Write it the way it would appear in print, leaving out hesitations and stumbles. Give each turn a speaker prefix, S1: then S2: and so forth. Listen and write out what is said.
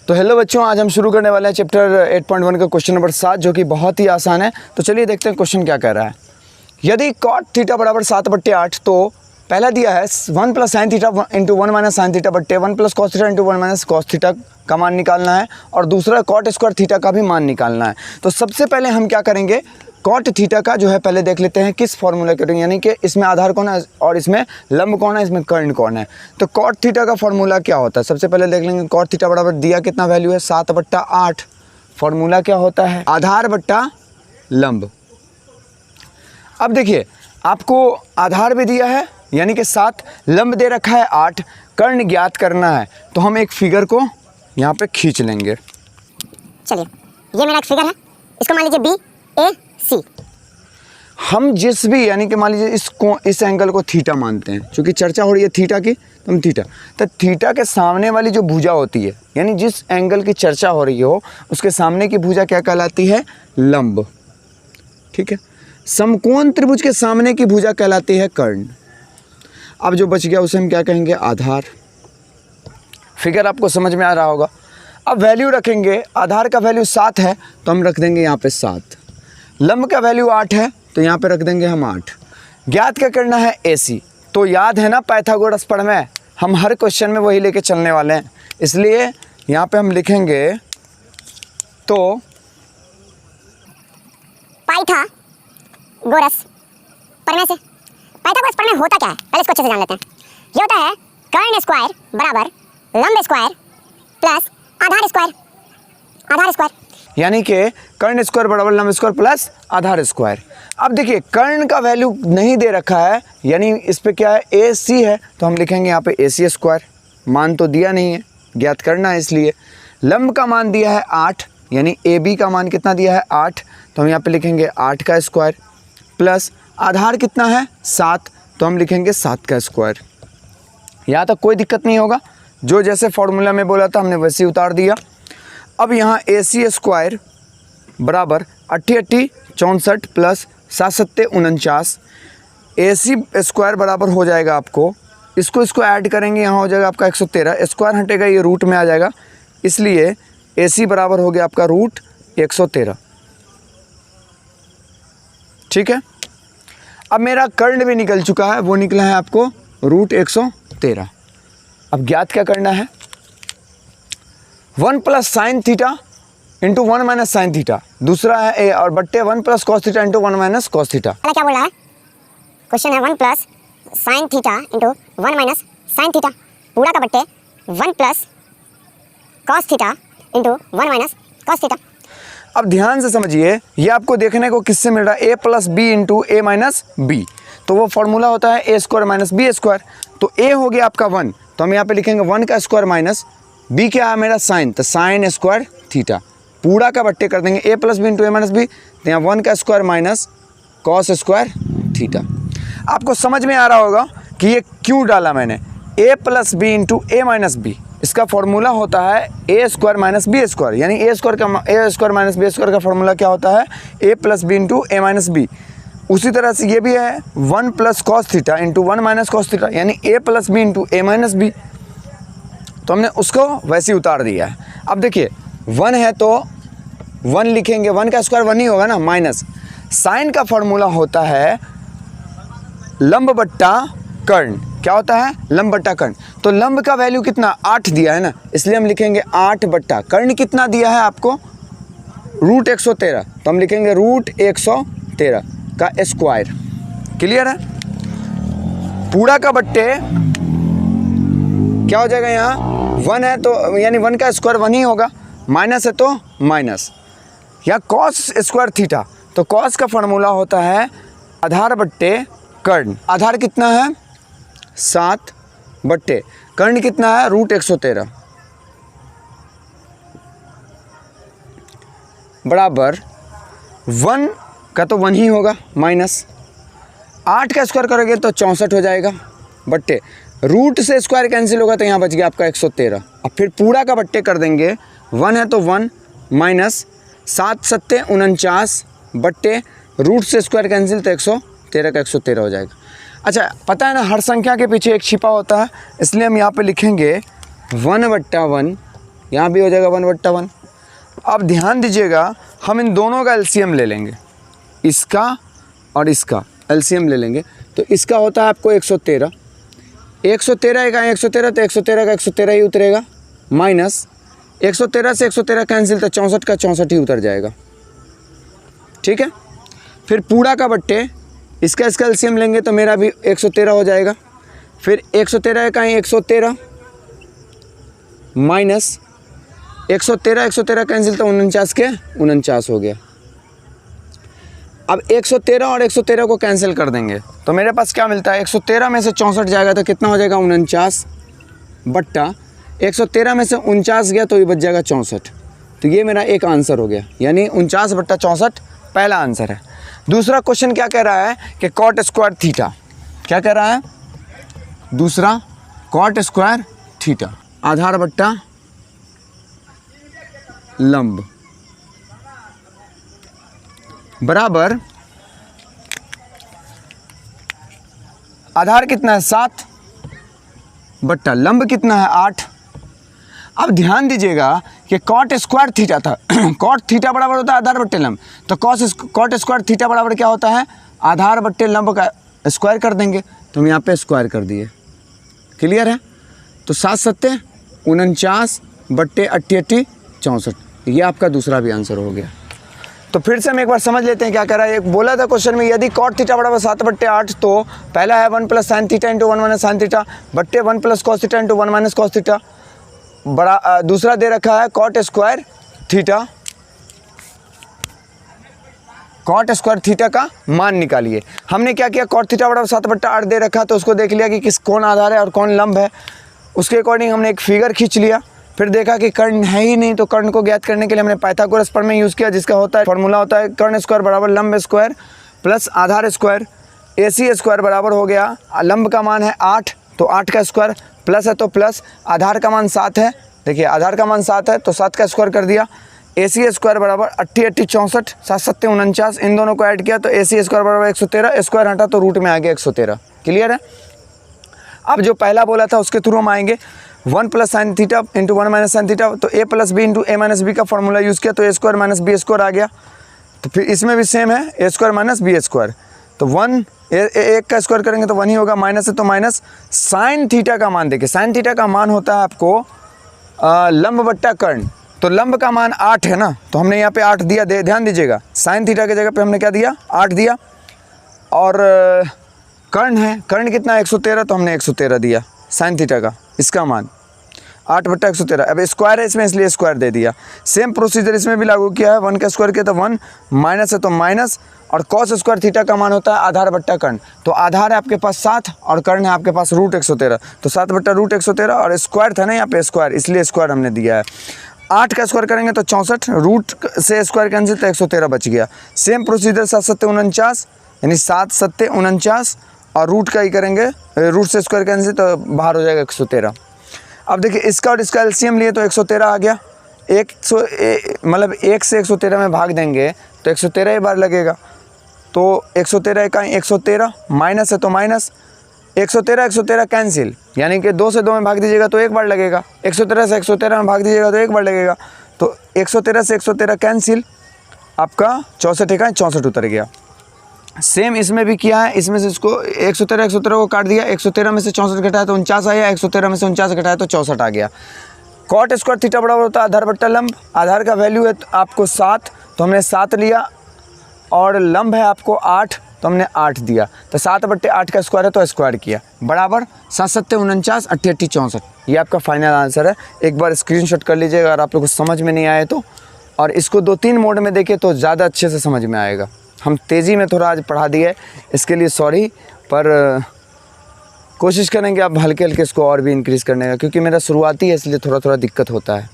S1: तो हेलो बच्चों, आज हम शुरू करने वाले हैं चैप्टर 8.1 का क्वेश्चन नंबर 7, जो कि बहुत ही आसान है। तो चलिए देखते हैं क्वेश्चन क्या कह रहा है। यदि cot थीटा बराबर 7/8, तो पहला दिया है 1 + sin theta into 1 - sin theta बट्टे 1 + cos theta into 1 - cos theta का मान निकालना है, और दूसरा cot स्क्वायर थीटा का भी मान निकालना है। तो सबसे पहले हम क्या करेंगे, cot थीटा का जो है पहले देख लेते हैं किस फॉर्मूला के, यानी कि इसमें आधार कौन है और इसमें लंब कौन है, इसमें कर्ण कौन है। तो cot थीटा का फॉर्मूला क्या होता है, सबसे पहले देख लेंगे। cot थीटा बराबर दिया कितना वैल्यू है 7/8। फॉर्मूला क्या होता है, आधार बट्टा लंब। अब देखिए, आपको आधार भी दिया है यानी कि 7, लंब दे रखा है 8, कर्ण ज्ञात करना है। तो हम एक फिगर को यहाँ पे खींच लेंगे।
S2: चलिए, ये मेरा एक फिगर है, इसको मान लीजिए BAC।
S1: हम जिस भी यानी कि मान लीजिए इस एंगल को थीटा मानते हैं, क्योंकि चर्चा हो रही है थीटा की, तो हम थीटा, तो थीटा के सामने वाली जो भुजा होती है, यानी जिस एंगल की चर्चा हो रही हो उसके सामने की भुजा क्या कहलाती है, लंब। ठीक है, समकोण त्रिभुज के सामने की भुजा कहलाती है कर्ण। अब जो बच गया उसे हम क्या कहेंगे, आधार। फिगर आपको समझ में आ रहा होगा। अब वैल्यू रखेंगे, आधार का वैल्यू 7 है तो हम रख देंगे यहाँ पे 7, लंब का वैल्यू 8 है तो यहाँ पे रख देंगे हम 8। ज्ञात क्या करना है, AC। तो याद है ना पाइथागोरस पढ़ में, हम हर क्वेश्चन में वही लेके चलने वाले हैं, इसलिए यहाँ पे हम लिखेंगे तो
S2: पाइथागोरस पढ़ने से, पाइथागोरस पढ़ने होता क्या है, पहले इसको अच्छे से जान लेते हैं। ये होता है कर्ण स्क्वायर बराबर लंब स्क्वायर प्लस आधार स्क्वायर। आधार स्क्वायर
S1: यानी कि कर्ण स्क्वायर बराबर लंब स्क्वायर प्लस आधार स्क्वायर। अब देखिए, कर्ण का वैल्यू नहीं दे रखा है, यानी इस पे क्या है, AC है, तो हम लिखेंगे यहाँ पे AC स्क्वायर। मान तो दिया नहीं है, ज्ञात करना है इसलिए। लंब का मान दिया है 8, यानी AB का मान कितना दिया है 8, तो हम यहाँ पे लिखेंगे 8 का स्क्वायर, प्लस आधार कितना है 7, तो हम लिखेंगे 7 का स्क्वायर। यहाँ तक कोई दिक्कत नहीं होगा, जो जैसे फॉर्मूला में बोला था हमने वैसे ही उतार दिया। अब यहाँ AC स्क्वायर बराबर 88 64 प्लस 7 7 49, AC स्क्वायर बराबर हो जाएगा आपको, इसको ऐड करेंगे, यहाँ हो जाएगा आपका 113, स्क्वायर हटेगा ये रूट में आ जाएगा, इसलिए AC बराबर हो गया आपका रूट 113। ठीक है, अब मेरा कर्ण भी निकल चुका है, वो निकला है आपको रूट 113। अब ज्ञात क्या करना है, 1 + sin theta into 1 - sin theta, दूसरा है A, और बट्टे 1 + cos theta into 1 - cos theta.
S2: पहले क्या बोल रहा है, क्वेश्चन है 1 + sin theta into 1 - sin theta, पूरा का बट्टे 1 + cos theta into 1 - cos theta.
S1: अब ध्यान से समझिए, ये आपको देखने को किससे मिल रहा है, A + B into A - B। तो वो फॉर्मूला होता है A² - B स्क्वायर। तो A हो गया आपका 1, तो हम यहाँ पे लिखेंगे 1 का स्क्वायर माइनस B क्या है मेरा साइन, तो साइन स्क्वायर थीटा, पूरा का बट्टे कर देंगे A + B into A - B, तो यहाँ 1 का square minus cos square theta. आपको समझ में आ रहा होगा कि ये क्यों डाला मैंने, A + B into A - B, इसका फॉर्मूला होता है A² - B स्क्वायर, यानी A² - B स्क्वायर का फॉर्मूला क्या होता है, A + B into A - B। उसी तरह से ये भी है 1 + cos theta into 1 - cos theta, यानी A + B into A - B। तो हमने उसको वैसे ही उतार दिया है। अब देखिए 1 है तो 1 लिखेंगे, 1 का स्क्वायर 1 ही होगा ना, माइनस साइन का फॉर्मूला होता है लंब बट्टा कर्ण। क्या होता है, लंब बट्टा कर्ण। तो लंब का वैल्यू कितना 8 दिया है ना, इसलिए हम लिखेंगे 8 बट्टा कर्ण कितना दिया है आपको, रूट 113, तो हम लिखेंगे रूट 113 का स्क्वायर। क्लियर है, पूरा का बट्टे क्या हो जाएगा, यहाँ 1 है तो यानी 1 का स्क्वायर 1 ही होगा, माइनस है तो माइनस, या कॉस स्क्वायर थीटा, तो कॉस का फॉर्मूला होता है आधार बट्टे कर्ण। आधार कितना है 7 बट्टे कर्ण कितना है रूट 113 बराबर 1 का तो 1 ही होगा, माइनस 8 का स्क्वायर करोगे तो 64 हो जाएगा, बट्टे रूट से स्क्वायर कैंसिल होगा तो यहाँ बच गया आपका 113। अब फिर पूरा का बट्टे कर देंगे, 1 है तो 1 माइनस 7 7 49 बट्टे रूट से स्क्वायर कैंसिल तो 113 का 113 हो जाएगा। अच्छा, पता है ना हर संख्या के पीछे एक छिपा होता है, इसलिए हम यहाँ पे लिखेंगे 1/1 यहाँ भी हो जाएगा 1/1। अब ध्यान दीजिएगा, हम इन दोनों का एलसीएम ले लेंगे, इसका और इसका एलसीएम ले लेंगे। तो इसका होता है आपको 113, 113 का 113, तो 113 का 113 ही उतरेगा, माइनस 113 से 113 कैंसिल, तो 64 का 64 ही उतर जाएगा। ठीक है, फिर पूरा का बट्टे इसका एलसीएम लेंगे तो मेरा भी 113 हो जाएगा। फिर 113 का 113 माइनस 113 कैंसिल, तो 49 के 49 हो गया। अब 113 और 113 को कैंसिल कर देंगे तो मेरे पास क्या मिलता है, 113 में से 64 जाएगा तो कितना हो जाएगा 49 बट्टा 113 में से 49 गया तो ये बच जाएगा 64। तो ये मेरा एक आंसर हो गया, यानी 49 बट्टा 64 पहला आंसर है। दूसरा क्वेश्चन क्या कह रहा है कि कॉट स्क्वायर थीटा, क्या कह रहा है दूसरा, कॉट स्क्वायर थीटा आधार बट्टा लंब बराबर आधार कितना है 7 बट्टा लंब कितना है 8। अब ध्यान दीजिएगा कि कॉट स्क्वायर थीटा था कॉट थीटा बराबर होता है आधार बट्टे लंब, तो कॉट स्क्वायर थीटा बराबर क्या होता है, आधार बट्टे लंब का स्क्वायर कर देंगे। तो हम यहाँ पे स्क्वायर कर दिए, क्लियर है। तो 7 सत्ते 49 बट्टे 88 64, ये आपका दूसरा भी आंसर हो गया। तो फिर से हम एक बार समझ लेते हैं क्या कह रहा है। एक बोला था क्वेश्चन में, यदि कॉट थीटा बराबर 7/8, तो पहला है 1 + sin theta into 1 - sin theta बट्टे 1 + cos theta into 1 - cos theta. बड़ा दूसरा दे रखा है कॉट स्क्वायर थीटा का मान निकालिए। हमने क्या किया, कॉट थीटा बराबर 7/8 दे रखा, तो उसको देख लिया कि किस कौन आधार है और कौन लंब है, उसके अकॉर्डिंग हमने एक फिगर खींच लिया। फिर देखा कि कर्ण है ही नहीं, तो कर्ण को ज्ञात करने के लिए हमने पाइथागोरस प्रमेय यूज़ किया, जिसका होता है फॉर्मूला होता है कर्ण स्क्वायर बराबर लंब स्क्वायर प्लस आधार स्क्वायर। AC स्क्वायर बराबर हो गया, लंब का मान है 8, तो 8 का स्क्वायर प्लस है तो प्लस, आधार का मान 7 है, देखिए आधार का मान 7 है तो 7 का स्क्वायर कर दिया। AC स्क्वायर बराबर 88 64, 7 सत्ते 49, इन दोनों को ऐड किया तो AC स्क्वायर बराबर 113, स्क्वायर हटा तो रूट में आ गया 113। क्लियर है। अब जो पहला बोला था उसके थ्रू हम आएंगे, 1 + sin theta into 1 - sin theta, तो A + B into A - B का फॉर्मूला यूज़ किया तो A² - B² आ गया। तो फिर इसमें भी सेम है, A² - B², तो 1 एक का स्क्वायर करेंगे तो 1 ही होगा, माइनस है तो माइनस। साइन थीटा का मान देखिए, साइन थीटा का मान होता है आपको लंब बट्टा कर्ण, तो लंब का मान 8 है ना, तो हमने यहाँ पे 8 दिया, ध्यान दीजिएगा साइन थीटा की जगह पे हमने क्या दिया 8 दिया। और कर्ण है, कर्ण कितना 113, तो हमने 113 दिया साइन थीटा का, इसका मान 8/113। अब स्क्वायर है इसमें इसलिए स्क्वायर दे दिया। सेम प्रोसीजर इसमें भी लागू किया है, 1 का स्क्वायर किया तो 1, माइनस है तो माइनस, और कॉस स्क्वायर थीटा का मान होता है आधार बट्टा कर्ण, तो आधार है आपके पास 7 और कर्ण है आपके पास √113, तो 7/√113, और स्क्वायर था ना यहाँ पे स्क्वायर, इसलिए स्क्वायर हमने दिया है। 8 का स्क्वायर करेंगे तो 64, रूट से स्क्वायर कैंसिल तो 113 बच गया। सेम प्रोसीजर 7 सत्ते 49, यानी 7 सत्ते 49, और रूट का ही करेंगे, रूट से स्क्वायर कैंसिल तो बाहर हो जाएगा 113। अब देखिए इसका और इसका एलसीएम लिए तो 113 आ गया, मतलब 1 से 113 में भाग देंगे तो 113 ही बार लगेगा, तो 113 का 113, माइनस है तो माइनस, 113 कैंसिल, यानी कि 2 से 2 में भाग दीजिएगा तो 1 बार लगेगा, 113 से 113 में भाग दीजिएगा तो 1 बार लगेगा, तो 113 से 113 कैंसिल, आपका 64 का 64 उतर गया। सेम इसमें भी किया है, इसमें से इसको 113 को काट दिया, 113 में से 64 घटाया तो 49 आया, 113 में से 49 घटाया तो 64 आ गया। कॉट स्क्वायर थीटा बराबर होता है आधार बट्टा लंब, आधार का वैल्यू है आपको 7, तो हमने 7 लिया, और लंब है आपको 8, तो हमने 8 दिया, तो 7/8 का स्क्वायर है तो स्क्वायर किया, बराबर 7 सत्ते 49, 88 64, ये आपका फाइनल आंसर है। एक बार स्क्रीनशॉट कर लीजिएगा अगर आप लोग को समझ में नहीं आए तो, और इसको 2-3 मोड में देखें तो ज़्यादा अच्छे से समझ में आएगा। हम तेज़ी में थोड़ा आज पढ़ा दिए, इसके लिए सॉरी, पर कोशिश करेंगे आप हल्के हल्के इसको और भी इंक्रीज़ करने का, क्योंकि मेरा शुरुआती है इसलिए थोड़ा थोड़ा दिक्कत होता है।